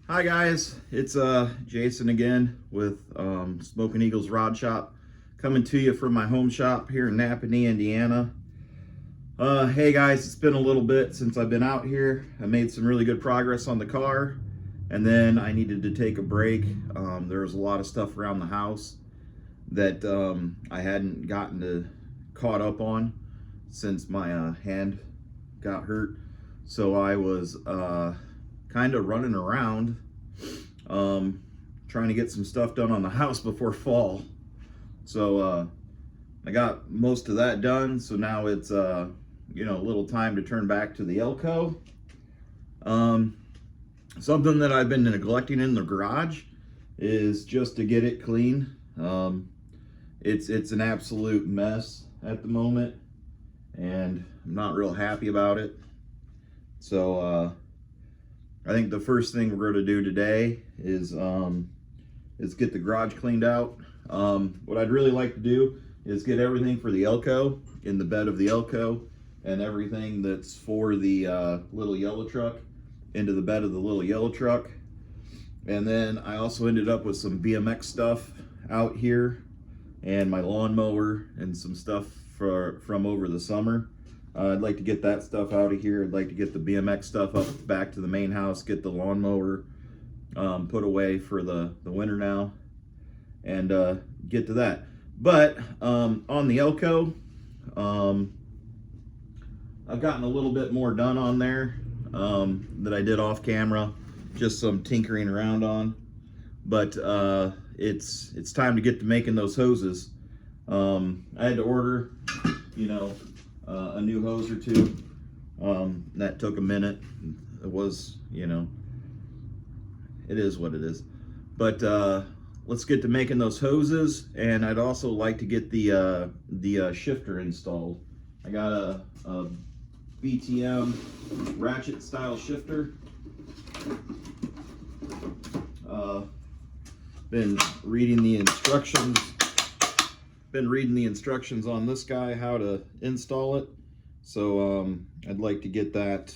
Hi guys, it's Jason again with Smoking Eagles Rod Shop, coming to you from my home shop here in Napanee, Indiana. Hey guys, it's been a little bit since I've been out here. I made some really good progress on the car, and then I needed to take a break. There was a lot of stuff around the house that I hadn't gotten to caught up on since my hand got hurt. So I was kind of running around trying to get some stuff done on the house before fall. So I got most of that done. So now it's a little time to turn back to the ELCO. Something that I've been neglecting in the garage is just to get it clean. It's an absolute mess at the moment, and I'm not real happy about it. So I think the first thing we're going to do today is get the garage cleaned out. What I'd really like to do is get everything for the ELCO in the bed of the ELCO, and everything that's for the little yellow truck into the bed of the little yellow truck. And then I also ended up with some BMX stuff out here, and my lawnmower and some stuff from over the summer. I'd like to get that stuff out of here. I'd like to get the BMX stuff up back to the main house, get the lawnmower put away for the winter now, and get to that. But on the ELCO, I've gotten a little bit more done on there that I did off camera, just some tinkering around on. But it's time to get to making those hoses. I had to order, a new hose or two. That took a minute. It was, it is what it is. But let's get to making those hoses, and I'd also like to get the shifter installed. I got a BTM ratchet style shifter. Been reading the instructions on this guy, how to install it. So I'd like to get that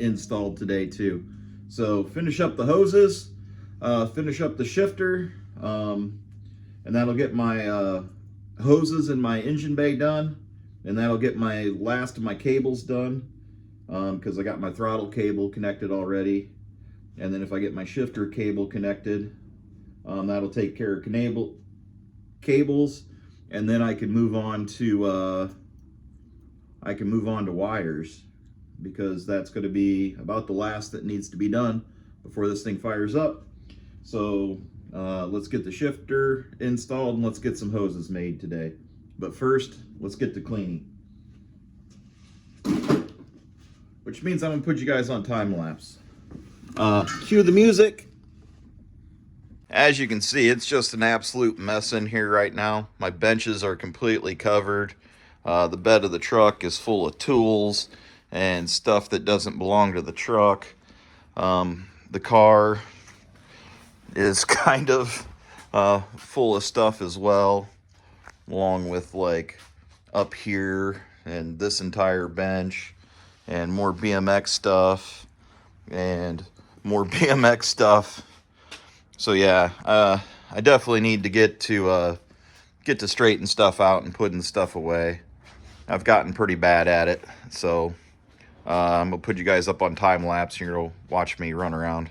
installed today too. So finish up the hoses, finish up the shifter, and that'll get my hoses and my engine bay done, and that'll get my last of my cables done, because I got my throttle cable connected already. And then if I get my shifter cable connected, that'll take care of cables, and then I can move on to wires, because that's going to be about the last that needs to be done before this thing fires up. So let's get the shifter installed, and let's get some hoses made today. But first, let's get to cleaning, which means I'm gonna put you guys on time lapse. Cue the music. As you can see, it's just an absolute mess in here right now. My benches are completely covered. The bed of the truck is full of tools and stuff that doesn't belong to the truck. The car is kind of full of stuff as well, along with like up here and this entire bench, and more BMX stuff and more BMX stuff. So yeah, I definitely need to get to straighten stuff out and putting stuff away. I've gotten pretty bad at it, so I'm gonna put you guys up on time lapse, and you're gonna watch me run around.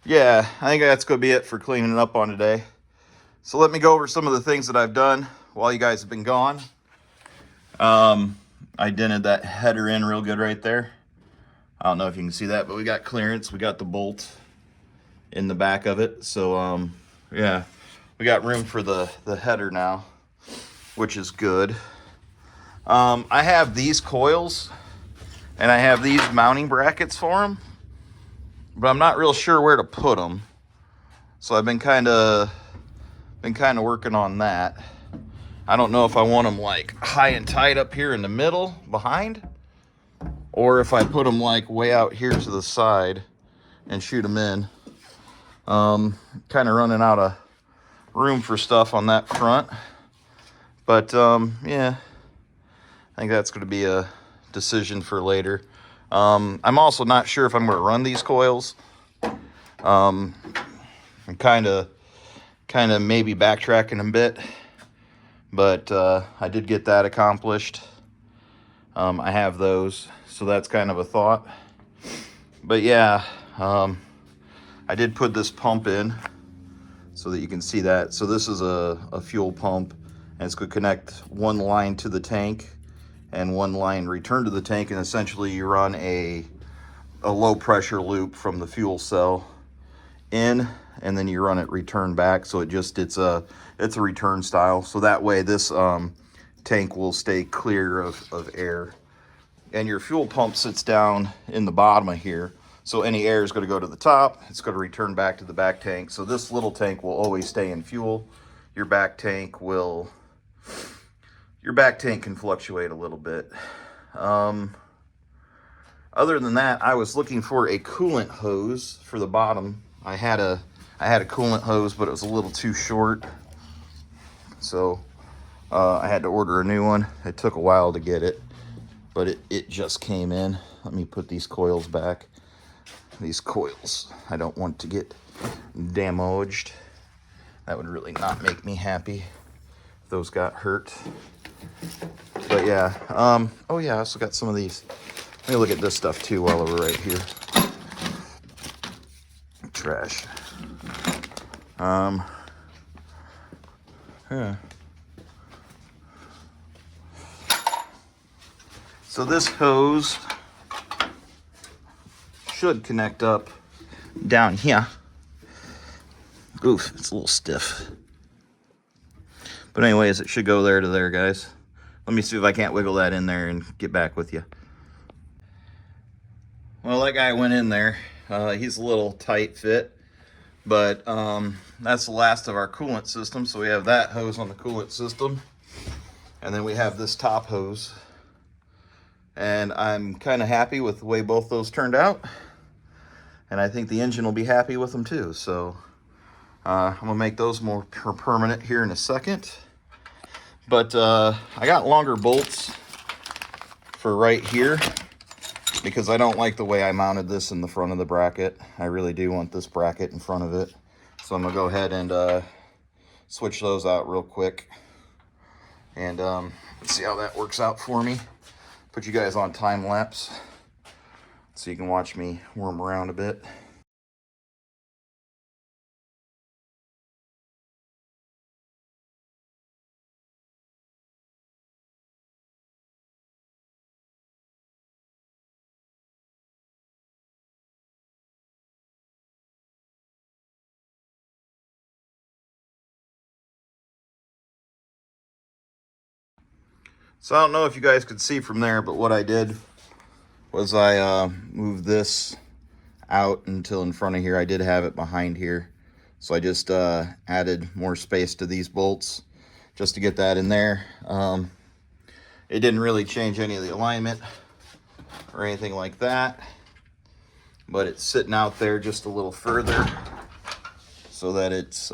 Yeah, I think that's gonna be it for cleaning up on today. So let me go over some of the things that I've done while you guys have been gone. I dented that header in real good right there. I don't know if you can see that, but we got clearance. We got the bolt in the back of it. So yeah, we got room for the header now, which is good. I have these coils, and I have these mounting brackets for them, but I'm not real sure where to put them. So I've been kind of working on that. I don't know if I want them like high and tight up here in the middle behind, or if I put them like way out here to the side and shoot them in. Kind of running out of room for stuff on that front, but yeah, I think that's going to be a decision for later. I'm also not sure if I'm going to run these coils. I'm kind of maybe backtracking a bit, but I did get that accomplished. I have those, so that's kind of a thought. But yeah, I did put this pump in so that you can see that. So this is a fuel pump, and it's going to connect one line to the tank and one line return to the tank, and essentially you run a low pressure loop from the fuel cell in, and then you run it return back. So it's a return style, so that way this tank will stay clear of air. And your fuel pump sits down in the bottom of here, so any air is going to go to the top. It's going to return back to the back tank. So this little tank will always stay in fuel. Your back tank can fluctuate a little bit. Other than that, I was looking for a coolant hose for the bottom. I had a coolant hose, but it was a little too short, so I had to order a new one. It took a while to get it, but it just came in. Let me put these coils back. These coils, I don't want to get damaged. That would really not make me happy if those got hurt. But yeah, oh yeah, I also got some of these. Let me look at this stuff too while we're right here. Trash. Yeah. So this hose should connect up down here. Oof, it's a little stiff. But anyways, it should go there to there, guys. Let me see if I can't wiggle that in there and get back with you. Well, that guy went in there. He's a little tight fit, but that's the last of our coolant system. So we have that hose on the coolant system, and then we have this top hose. And I'm kind of happy with the way both those turned out, and I think the engine will be happy with them too. So I'm gonna make those more permanent here in a second. But I got longer bolts for right here because I don't like the way I mounted this in the front of the bracket. I really do want this bracket in front of it. So I'm gonna go ahead and switch those out real quick, and let's see how that works out for me. Put you guys on time lapse so you can watch me worm around a bit. So I don't know if you guys could see from there, but what I did was I moved this out until in front of here. I did have it behind here, so I just added more space to these bolts just to get that in there. It didn't really change any of the alignment or anything like that, but it's sitting out there just a little further so that it's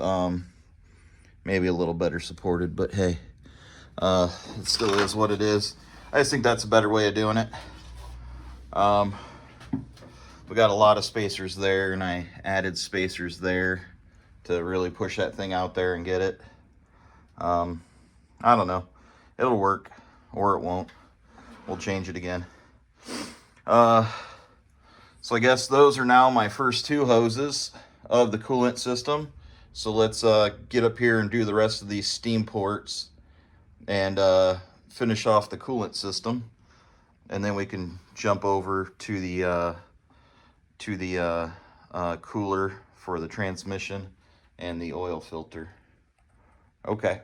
maybe a little better supported. But hey, it still is what it is. I just think that's a better way of doing it. We got a lot of spacers there, and I added spacers there to really push that thing out there and get it. I don't know. It'll work, or it won't. We'll change it again. So I guess those are now my first two hoses of the coolant system. So let's get up here and do the rest of these steam ports and finish off the coolant system, and then we can jump over to the cooler for the transmission and the oil filter. Okay,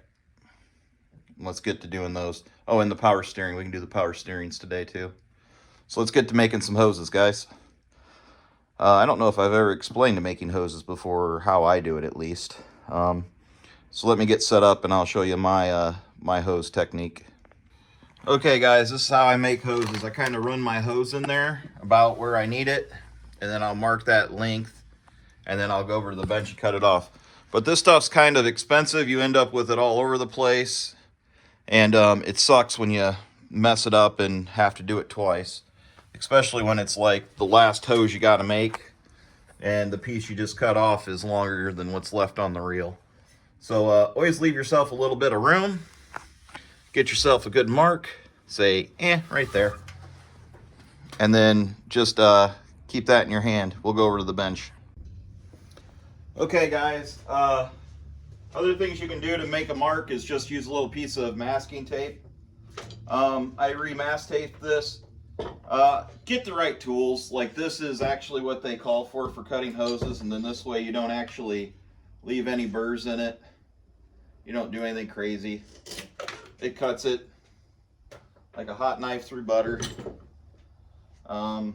let's get to doing those. Oh, and the power steering. We can do the power steerings today too. So let's get to making some hoses, guys. I don't know if I've ever explained to making hoses before, or how I do it at least. So let me get set up and I'll show you my my hose technique. Okay guys, this is how I make hoses. I kind of run my hose in there about where I need it, and then I'll mark that length, and then I'll go over to the bench and cut it off. But this stuff's kind of expensive. You end up with it all over the place, and it sucks when you mess it up and have to do it twice, especially when it's like the last hose you got to make, and the piece you just cut off is longer than what's left on the reel. So always leave yourself a little bit of room. Get yourself a good mark, say right there, and then just keep that in your hand. We'll go over to the bench. Okay guys, other things you can do to make a mark is just use a little piece of masking tape. I remask taped this. Get the right tools. Like, this is actually what they call for cutting hoses, and then this way you don't actually leave any burrs in it. You don't do anything crazy. It cuts it like a hot knife through butter. The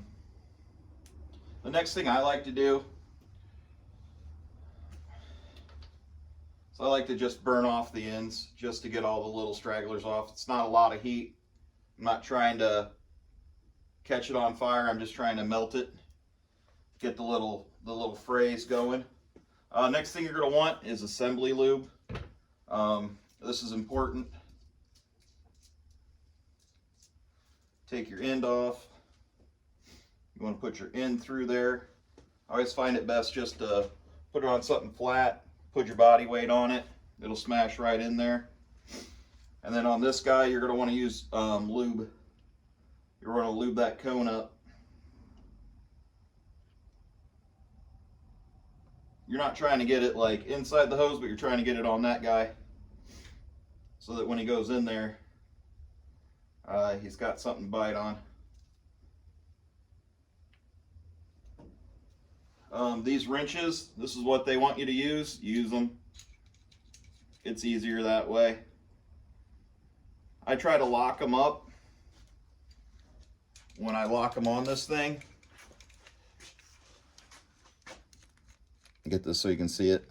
next thing I like to do, so I like to just burn off the ends just to get all the little stragglers off. It's not a lot of heat. I'm not trying to catch it on fire. I'm just trying to melt it, get the little frays going. Next thing you're going to want is assembly lube. This is important. Take your end off. You want to put your end through there. I always find it best just to put it on something flat, put your body weight on it. It'll smash right in there. And then on this guy, you're going to want to use lube. You're going to lube that cone up. You're not trying to get it like inside the hose, but you're trying to get it on that guy so that when he goes in there, he's got something to bite on. These wrenches, this is what they want you to use. Use them. It's easier that way. I try to lock them up when I lock them on this thing. Get this so you can see it.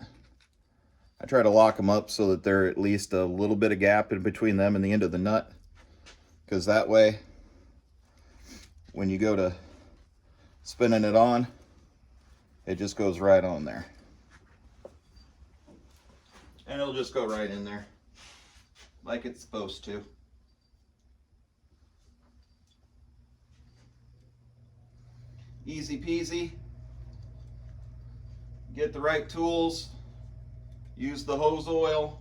I try to lock them up so that there at least a little bit of gap in between them and the end of the nut, because that way when you go to spinning it on, it just goes right on there, and it'll just go right in there like it's supposed to. Easy peasy. Get the right tools, use the hose oil,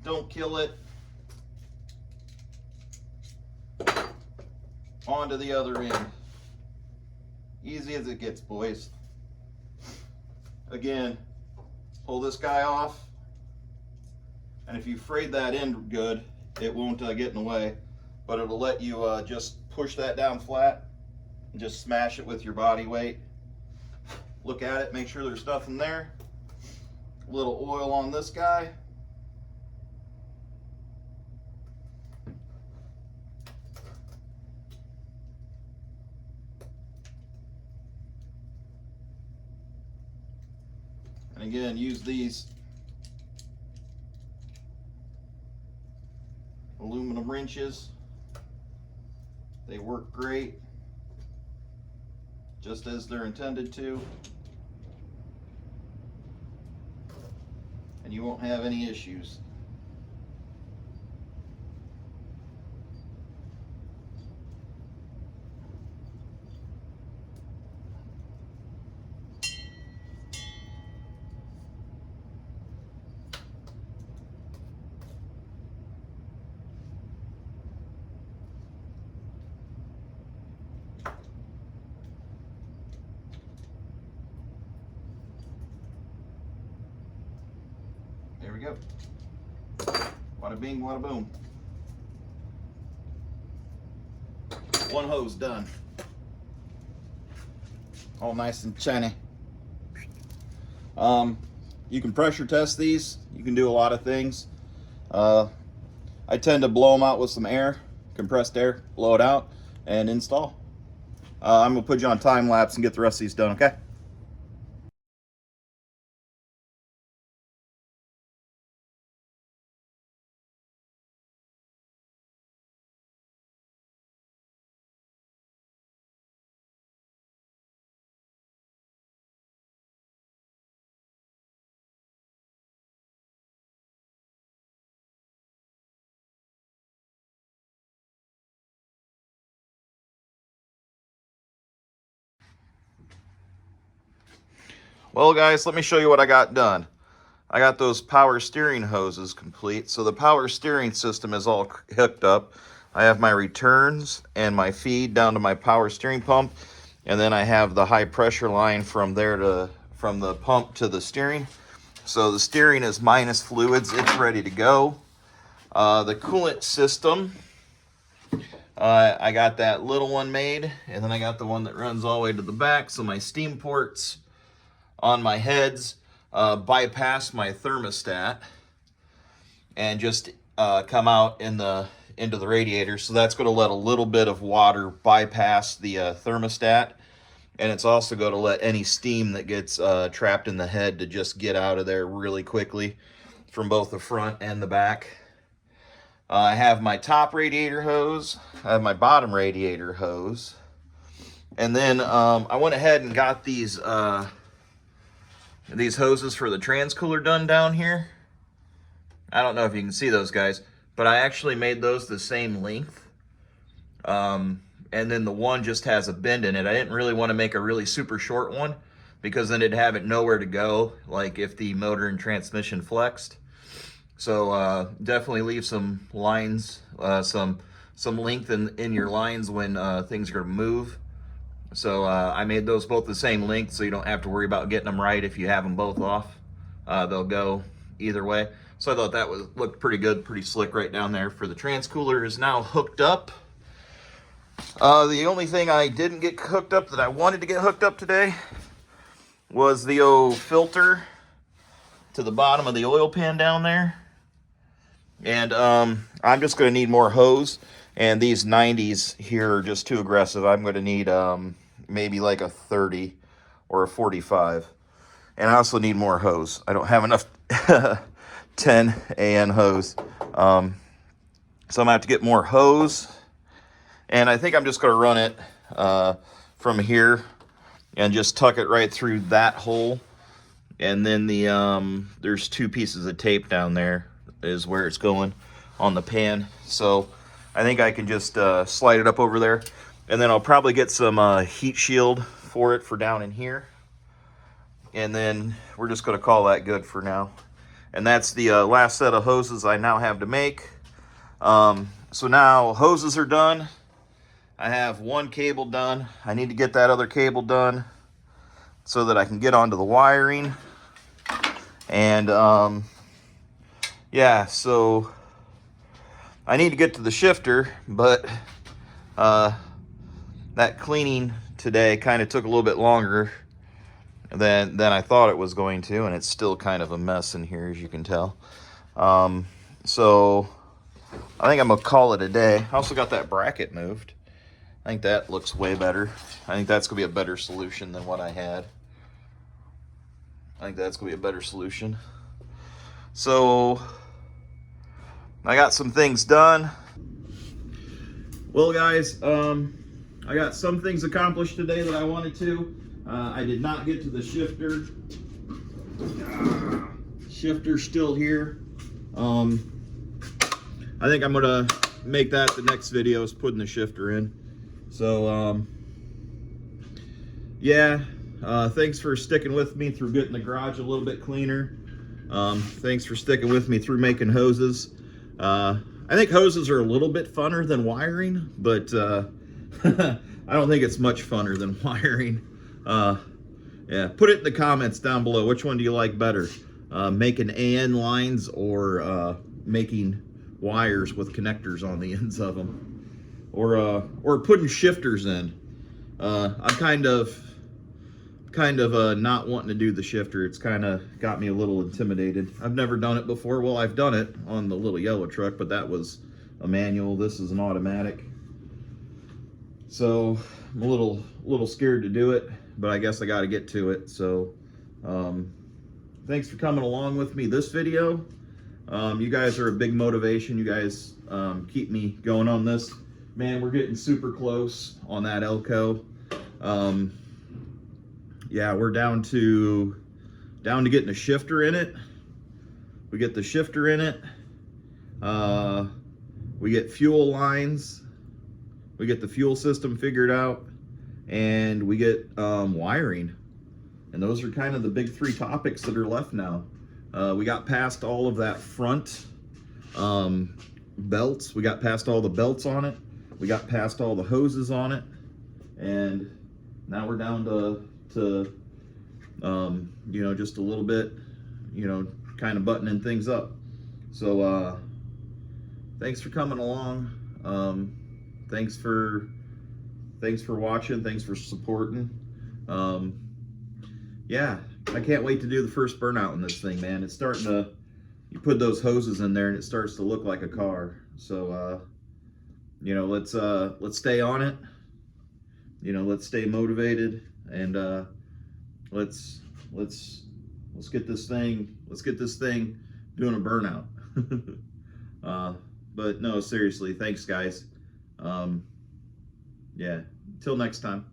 don't kill it. On to the other end. Easy as it gets, boys. Again, pull this guy off, and if you frayed that end good, it won't get in the way, but it'll let you just push that down flat and just smash it with your body weight. Look at it, make sure there's nothing there. A little oil on this guy. And again, use these aluminum wrenches. They work great, just as they're intended to, and you won't have any issues. There we go. Wada bing, wada boom. One hose done. All nice and shiny. You can pressure test these. You can do a lot of things. I tend to blow them out with some air, compressed air, blow it out, and install. I'm gonna put you on time lapse and get the rest of these done, okay? Well guys, let me show you what I got done. I got those power steering hoses complete. So the power steering system is all hooked up. I have my returns and my feed down to my power steering pump. And then I have the high pressure line from the pump to the steering. So the steering is minus fluids, it's ready to go. The coolant system, I got that little one made, and then I got the one that runs all the way to the back. So my steam ports on my heads bypass my thermostat and just come out into the radiator. So that's going to let a little bit of water bypass the thermostat, and it's also going to let any steam that gets trapped in the head to just get out of there really quickly from both the front and the back. I have my top radiator hose, I have my bottom radiator hose, and then I went ahead and got these hoses for the transcooler done down here. I don't know if you can see those guys, but I actually made those the same length. And then the one just has a bend in it. I didn't really want to make a really super short one because then it'd have it nowhere to go, like if the motor and transmission flexed. So definitely leave some lines, some length in your lines when things are going to move. So I made those both the same length, so you don't have to worry about getting them right if you have them both off. They'll go either way. So I thought that looked pretty good, pretty slick right down there. For the transcooler is now hooked up. The only thing I didn't get hooked up that I wanted to get hooked up today was the old filter to the bottom of the oil pan down there. And I'm just going to need more hose. And these 90s here are just too aggressive. I'm going to need maybe like a 30 or a 45. And I also need more hose. I don't have enough 10 AN hose. So I'm going to have to get more hose. And I think I'm just going to run it from here and just tuck it right through that hole. And then there's 2 pieces of tape down there is where it's going on the pan. So I think I can just slide it up over there. And then I'll probably get some heat shield for it for down in here. And then we're just going to call that good for now. And that's the last set of hoses I now have to make. So now hoses are done. I have one cable done. I need to get that other cable done so that I can get onto the wiring. And yeah, so I need to get to the shifter, but that cleaning today kind of took a little bit longer than I thought it was going to, and it's still kind of a mess in here, as you can tell. So I think I'm gonna call it a day. I also got that bracket moved. I think that looks way better. I think that's gonna be a better solution than what I had. I think that's gonna be a better solution. So I got some things done. Well guys, I got some things accomplished today that I wanted to. I did not get to the shifter. Shifter's still here. I think I'm gonna make that the next video, is putting the shifter in. So yeah, thanks for sticking with me through getting the garage a little bit cleaner. Thanks for sticking with me through making hoses. I think hoses are a little bit funner than wiring, but I don't think it's much funner than wiring. Yeah, put it in the comments down below. Which one do you like better? Making AN lines or making wires with connectors on the ends of them? Or putting shifters in? I'm kind of not wanting to do the shifter. It's kind of got me a little intimidated. I've never done it before. Well, I've done it on the little yellow truck, but that was a manual. This is an automatic. So I'm a little scared to do it, but I guess I got to get to it. So thanks for coming along with me this video. You guys are a big motivation. You guys keep me going on this. Man, we're getting super close on that ELCO. Yeah, we're down to getting a shifter in it. We get the shifter in it. We get fuel lines. We get the fuel system figured out, and we get wiring. And those are kind of the big three topics that are left now. We got past all of that front belts. We got past all the belts on it. We got past all the hoses on it. And now we're down to you know, just a little bit, you know, kind of buttoning things up. So thanks for coming along. Thanks for watching. Thanks for supporting. Yeah, I can't wait to do the first burnout in this thing, man. It's starting to, you put those hoses in there and it starts to look like a car. So you know, let's stay on it. You know, let's stay motivated, and let's get this thing doing a burnout. But no, seriously, thanks guys. Yeah, until next time.